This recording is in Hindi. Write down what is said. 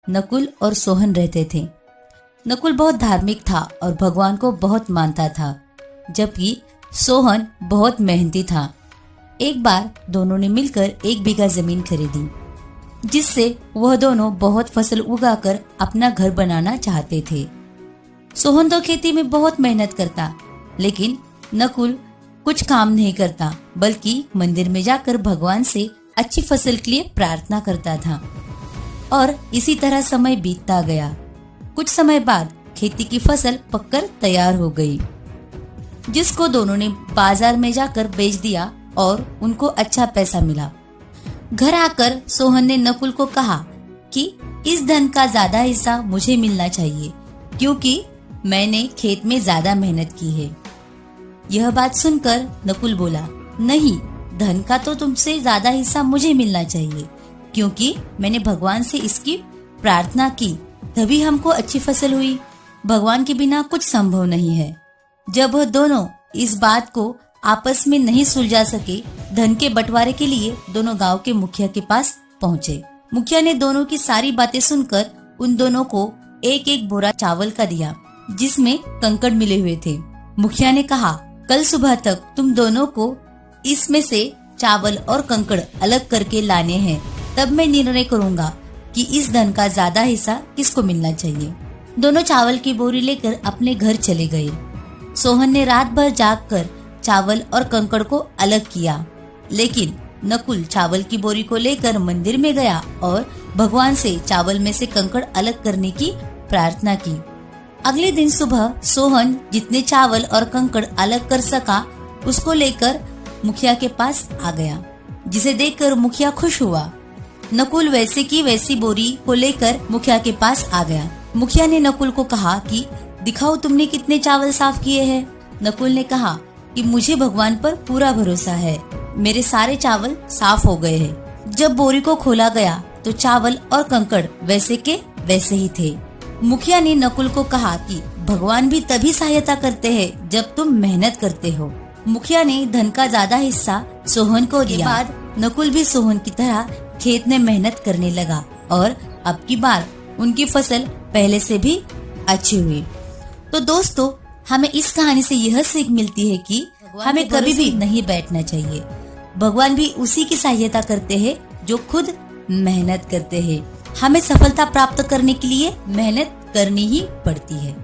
नकुल और सोहन रहते थे। नकुल बहुत धार्मिक था और भगवान को बहुत मानता था, जबकि सोहन बहुत मेहनती था। एक बार दोनों ने मिलकर 1 बीघा जमीन खरीदी, जिससे वह दोनों बहुत फसल उगाकर अपना घर बनाना चाहते थे। सोहन तो खेती में बहुत मेहनत करता, लेकिन नकुल कुछ काम नहीं करता, बल्कि मंदिर में जाकर भगवान से अच्छी फसल के लिए प्रार्थना करता था। और इसी तरह समय बीतता गया। कुछ समय बाद खेती की फसल पककर तैयार हो गई, जिसको दोनों ने बाजार में जाकर बेच दिया और उनको अच्छा पैसा मिला। घर आकर सोहन ने नकुल को कहा कि इस धन का ज्यादा हिस्सा मुझे मिलना चाहिए, क्योंकि मैंने खेत में ज्यादा मेहनत की है। यह बात सुनकर नकुल बोला, नहीं, धन का तो तुमसे ज्यादा हिस्सा मुझे मिलना चाहिए, क्योंकि मैंने भगवान से इसकी प्रार्थना की, तभी हमको अच्छी फसल हुई। भगवान के बिना कुछ संभव नहीं है। जब वह दोनों इस बात को आपस में नहीं सुलझा सके, धन के बंटवारे के लिए दोनों गांव के मुखिया के पास पहुंचे। मुखिया ने दोनों की सारी बातें सुनकर उन दोनों को 1-1 बोरा चावल का दिया, जिसमें कंकड़ मिले हुए थे। मुखिया ने कहा, कल सुबह तक तुम दोनों को इसमें से चावल और कंकड़ अलग करके लाने हैं, तब मैं निर्णय करूंगा कि इस धन का ज्यादा हिस्सा किसको मिलना चाहिए। दोनों चावल की बोरी लेकर अपने घर चले गए। सोहन ने रात भर जागकर चावल और कंकड़ को अलग किया, लेकिन नकुल चावल की बोरी को लेकर मंदिर में गया और भगवान से चावल में से कंकड़ अलग करने की प्रार्थना की। अगले दिन सुबह सोहन जितने चावल और कंकड़ अलग कर सका, उसको लेकर मुखिया के पास आ गया, जिसे देखकर मुखिया खुश हुआ। नकुल वैसे की वैसी बोरी को लेकर मुखिया के पास आ गया। मुखिया ने नकुल को कहा कि दिखाओ तुमने कितने चावल साफ किए हैं। नकुल ने कहा कि मुझे भगवान पर पूरा भरोसा है, मेरे सारे चावल साफ हो गए हैं। जब बोरी को खोला गया तो चावल और कंकड़ वैसे के वैसे ही थे। मुखिया ने नकुल को कहा कि भगवान भी तभी सहायता करते हैं जब तुम मेहनत करते हो। मुखिया ने धन का ज्यादा हिस्सा सोहन को दिया। बाद नकुल भी सोहन की तरह खेत में मेहनत करने लगा और अब की बार उनकी फसल पहले से भी अच्छी हुई। तो दोस्तों, हमें इस कहानी से यह सीख मिलती है कि हमें कभी भी नहीं बैठना चाहिए। भगवान भी उसी की सहायता करते हैं जो खुद मेहनत करते हैं। हमें सफलता प्राप्त करने के लिए मेहनत करनी ही पड़ती है।